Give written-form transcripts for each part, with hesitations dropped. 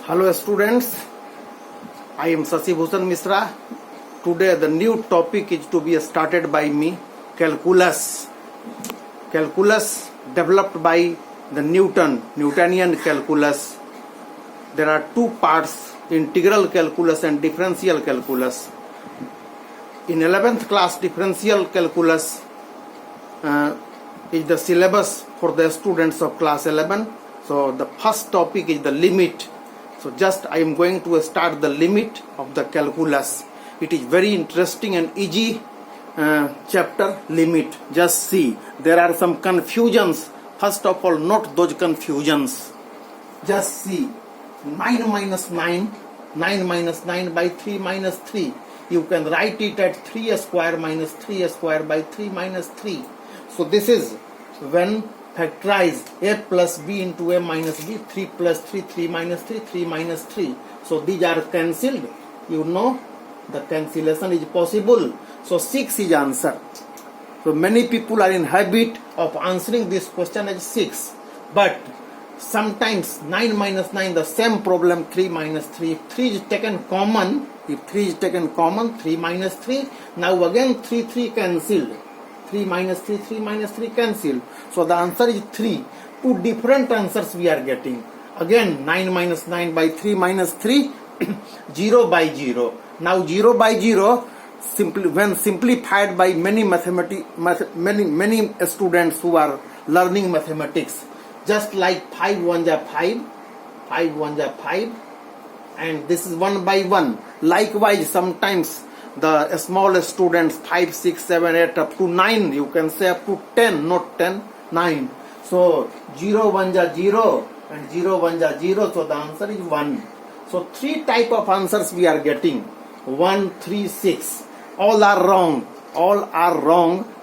Hello students, I am Sasi Bhushan Misra. Today the new topic is to be started by me, calculus. Calculus developed by the Newtonian calculus. There are two parts, integral calculus and differential calculus. In 11th class, differential calculus is the syllabus for the students of class 11. So the first topic is the limit. So just I am going to start the limit of the calculus. It is very interesting and easy chapter, limit. Just see, there are some confusions. First of all, note those confusions. Just see, 9 minus 9, 9 minus 9 by 3 minus 3. You can write it at 3 square minus 3 square by 3 minus 3. So this is when factorize a plus b into a minus b, 3 plus 3, 3 minus 3, 3 minus 3. So these are cancelled. You know the cancellation is possible. So 6 is answer. So many people are in habit of answering this question as 6. But sometimes 9 minus 9, the same problem, 3 minus 3. If 3 is taken common, 3 minus 3. Now again 3 cancelled. 3 minus 3, 3 minus 3 cancelled. So the answer is 3. Two different answers we are getting. Again 9 minus 9 by 3 minus 3, 0 by 0. Now 0 by 0, when simplified by many students who are learning mathematics, just like 5 1 ja 5, 5 1 ja 5, and this is 1 by 1. Likewise, sometimes the small students 5 6 7 8 up to 9, you can say up to 10, not 10, 9. So 0 1 ja 0 and 0 1 ja 0, so the answer is 1. So three type of answers we are getting, 1 3 6. All are wrong.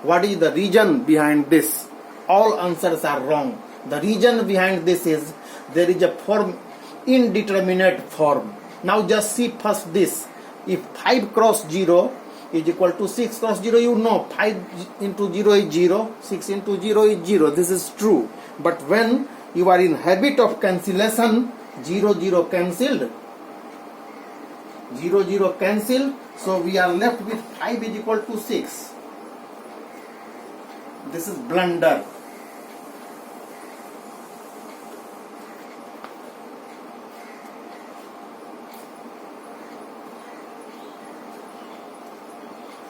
What is the reason behind this? All answers are wrong. The reason behind this is there is a form, indeterminate form. Now just see first this. If 5 cross 0 is equal to 6 cross 0, you know 5 into 0 is 0, 6 into 0 is 0. This is true. But when you are in habit of cancellation, 0 cancelled, 0 cancelled, so we are left with 5 is equal to 6. This is blunder.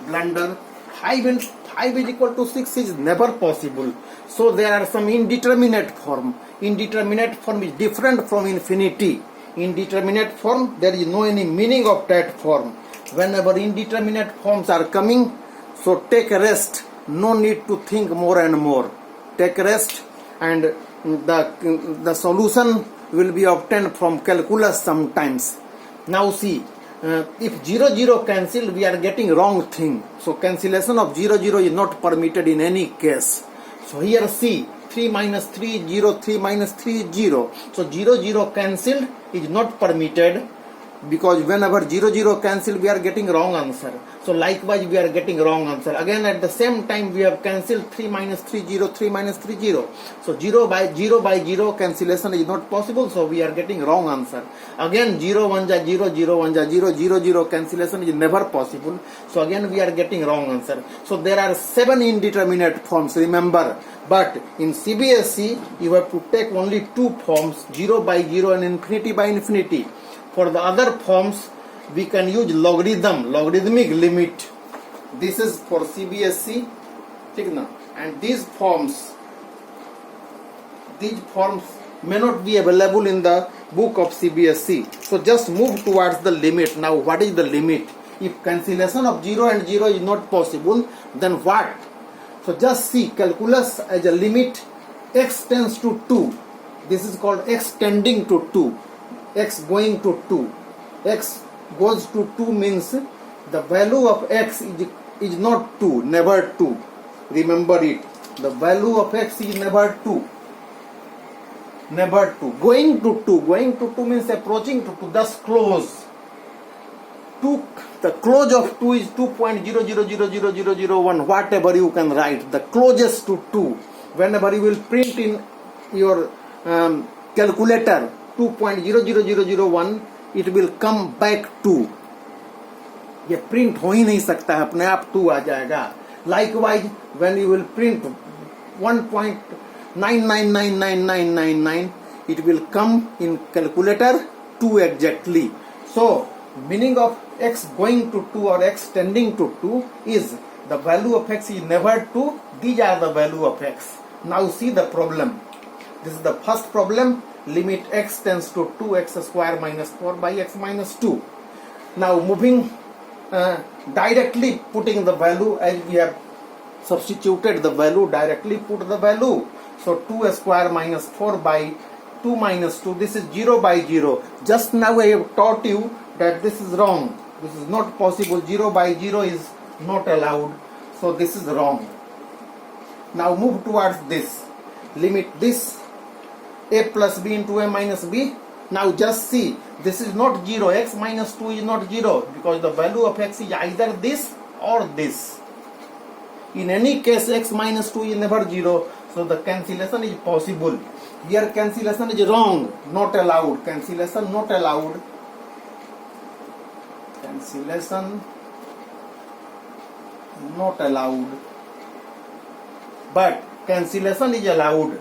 Blunder. 5 is equal to 6 is never possible. So there are some indeterminate form. Indeterminate form is different from infinity. Indeterminate form, there is no any meaning of that form. Whenever indeterminate forms are coming, so take a rest. No need to think more and more. Take rest, and the solution will be obtained from calculus sometimes. Now see, if 0 cancel, we are getting wrong thing. So cancellation of 0 is not permitted in any case. So here see, 3 minus 3 is 0, 3 minus 3 is 0. So 0 cancelled is not permitted, because whenever 0 cancel, we are getting wrong answer. So likewise we are getting wrong answer. Again at the same time we have cancelled 3 minus 3 0, 3 minus 3 0. So 0 by 0 cancellation is not possible, so we are getting wrong answer. Again 0 1 ja 0, 0 1 ja 0, 0 cancellation is never possible. So again we are getting wrong answer. So there are 7 indeterminate forms, remember. But in CBSE you have to take only 2 forms, 0 by 0 and infinity by infinity. For the other forms, we can use logarithmic limit. This is for CBSE, and these forms may not be available in the book of CBSE. So just move towards the limit. Now what is the limit? If cancellation of 0 and 0 is not possible, then what? So just see, calculus as a limit, x tends to 2. This is called x tending to 2. X going to 2. X goes to 2 means the value of x is not 2, never 2. Remember it. The value of x is never 2. Never 2. Going to 2 means approaching to 2, thus close. The close of 2 is 2.000001, whatever you can write. The closest to 2. Whenever you will print in your calculator 2.00001 it will come back to, ये print हो ही नहीं सकता है, अपने आप 2 आ जाएगा. Likewise, when you will print 1.9999999, it will come in calculator 2 exactly. So, meaning of x going to 2 or x tending to 2 is the value of x is never 2. These are the value of x. Now see the problem. This is the first problem. Limit x tends to 2x square minus 4 by x minus 2. Now moving directly putting the value as we have substituted the value, directly put the value. So 2 square minus 4 by 2 minus 2, this is 0 by 0. Just now I have taught you that this is wrong. This is not possible. 0 by 0 is not allowed. So this is wrong. Now move towards this. Limit this a plus b into a minus b. Now just see, this is not 0. X minus 2 is not 0 because the value of x is either this or this. In any case, x minus 2 is never 0. So the cancellation is possible. Here cancellation is wrong, not allowed. Cancellation not allowed. Cancellation not allowed. But cancellation is allowed.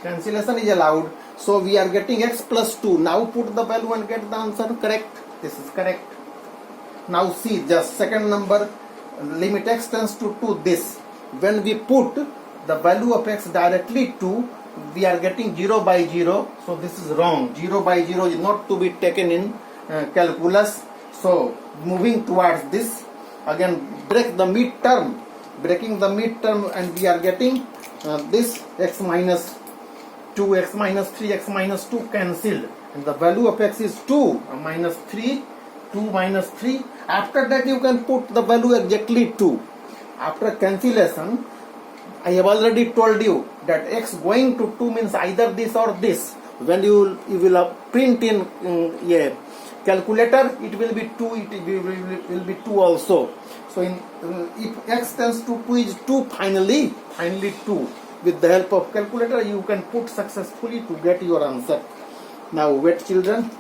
Cancellation is allowed. So we are getting x plus 2. Now put the value and get the answer correct. This is correct. Now see, just second number, limit x tends to 2, this. When we put the value of x directly to, we are getting 0 by 0. So this is wrong. 0 by 0 is not to be taken in calculus. So moving towards this, again break the midterm. Breaking the midterm and we are getting this x minus 2, x minus 3, x minus 2 cancelled. And the value of x is 2, minus 3, 2 minus 3. After that you can put the value exactly 2. After cancellation, I have already told you that x going to 2 means either this or this. When you will print in calculator, it will be 2, it will be 2 also. So if x tends to 2 is 2 finally 2. With the help of calculator you can put successfully to get your answer. Now wait children.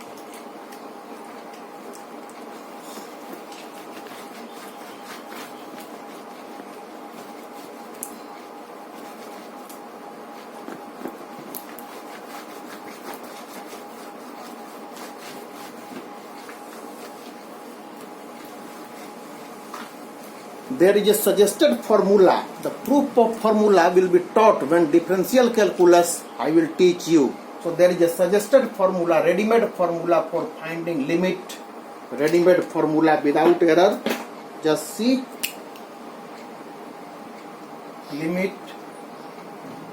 There is a suggested formula. The proof of formula will be taught when differential calculus I will teach you. So there is a suggested formula, ready-made formula for finding limit. Ready-made formula without error. Just see. Limit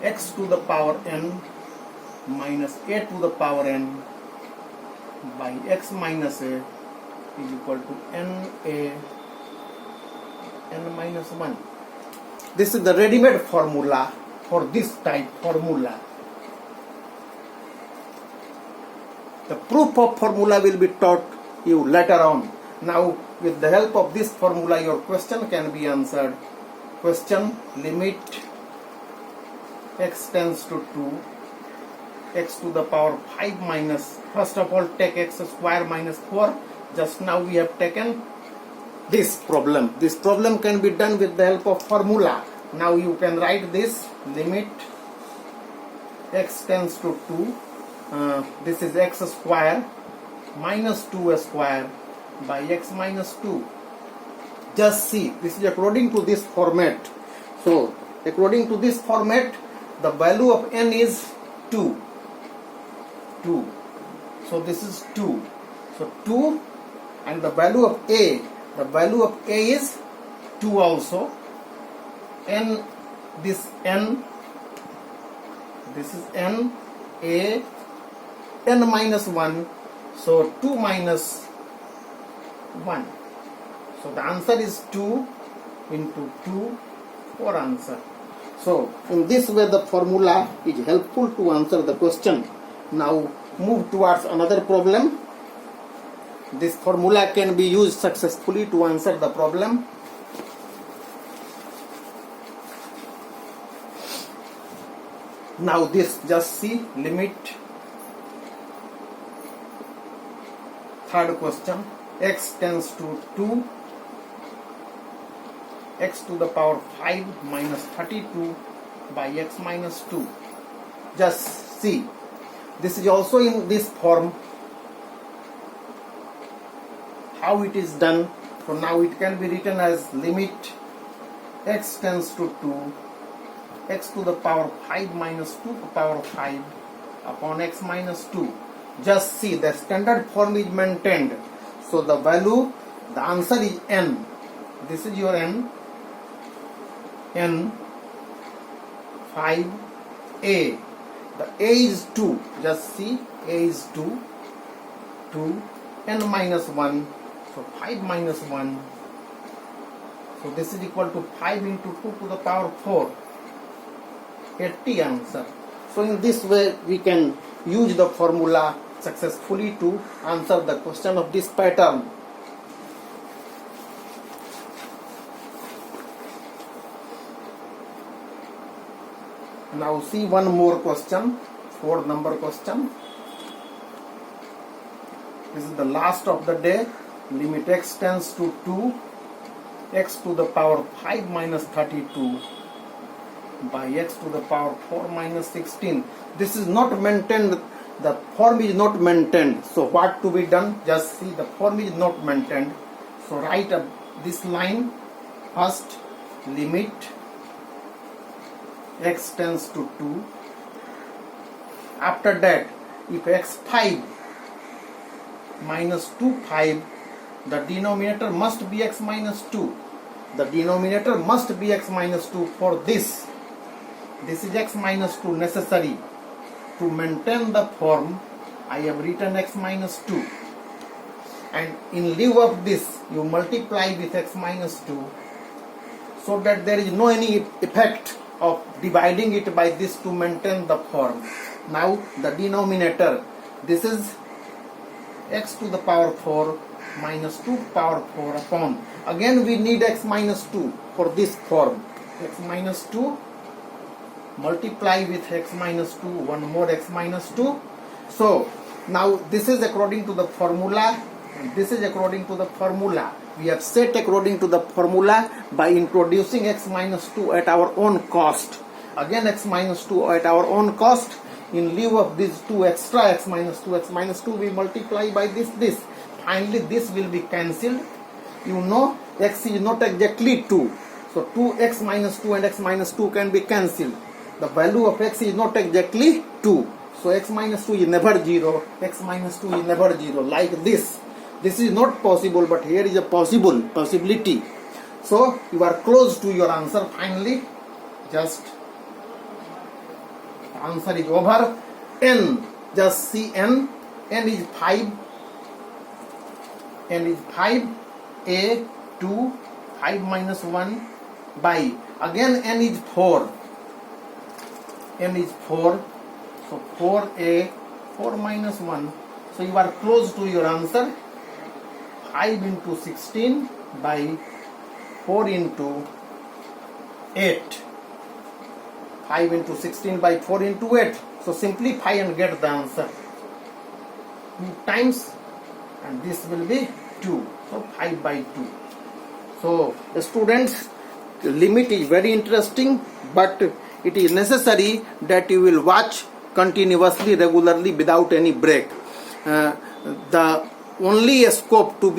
x to the power n minus a to the power n by x minus a is equal to n minus 1. This is the ready-made formula for this type formula. The proof of formula will be taught you later on. Now with the help of this formula your question can be answered. Question, limit x tends to 2, x to the power 5 minus, first of all take x square minus 4. Just now we have taken this problem. This problem can be done with the help of formula. Now you can write this, limit x tends to 2, this is x square minus 2 square by x minus 2. Just see, this is according to this format. So according to this format the value of n is 2. So this is 2. So 2 and the value of a, the value of a is 2 also. N, this is n, a, n minus 1. So 2 minus 1. So the answer is 2 into 2 for answer. So in this way the formula is helpful to answer the question. Now move towards another problem. This formula can be used successfully to answer the problem. Now this, just see, limit. Third question, x tends to 2, x to the power 5 minus 32 by x minus 2. Just see, this is also in this form. How it is done? So now it can be written as limit x tends to 2, x to the power 5 minus 2 to the power 5 upon x minus 2. Just see, the standard form is maintained. So the value, the answer is n. This is your n. N 5a. The a is 2. Just see, a is 2. 2 n minus 1. So 5 minus 1. So this is equal to 5 into 2 to the power 4. 80 answer. So in this way we can use the formula successfully to answer the question of this pattern. Now see one more question, 4th number question. This is the last of the day. Limit x tends to 2, x to the power 5 minus 32 by x to the power 4 minus 16. This is not maintained, the form is not maintained. So what to be done? Just see, the form is not maintained. So write up this line. First, limit x tends to 2. After that, if x5 minus 2 5, the denominator must be x minus 2. The denominator must be x minus 2 for this. This is x minus 2 necessary. To maintain the form, I have written x minus 2. And in lieu of this, you multiply with x minus 2, so that there is no any effect of dividing it by this to maintain the form. Now the denominator, this is x to the power 4 minus 2 power 4 upon. Again we need x minus 2 for this form. X minus 2 multiply with x minus 2, one more x minus 2. So now this is according to the formula, and this is according to the formula. We have set according to the formula by introducing x minus 2 at our own cost. Again x minus 2 at our own cost. In lieu of these 2 extra x minus 2, we multiply by this. Finally this will be cancelled. You know x is not exactly 2. So 2x minus 2 and x minus 2 can be cancelled. The value of x is not exactly 2. So x minus 2 is never 0. X minus 2 is never 0. Like this. This is not possible, but here is a possibility. So you are close to your answer. Finally, just answer is over. N, just see n. N is 5. N is 5. A 2. 5 minus 1 by. Again n is 4. N is 4. So 4a. 4 minus 1. So you are close to your answer. 5 into 16 by 4 into 8. 5 into 16 by 4 into 8. So simplify and get the answer. 2 times, and this will be 2. So 5 by 2. So the students, the limit is very interesting, but it is necessary that you will watch continuously, regularly, without any break. The only scope to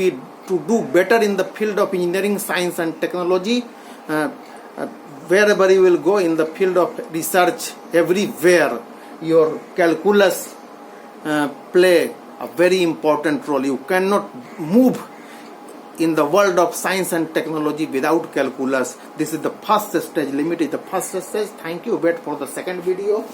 do better in the field of engineering, science and technology, wherever you will go in the field of research, everywhere your calculus play a very important role. You cannot move in the world of science and technology without calculus. This is the first stage. Limit is the first stage. Thank you. Wait for the second video.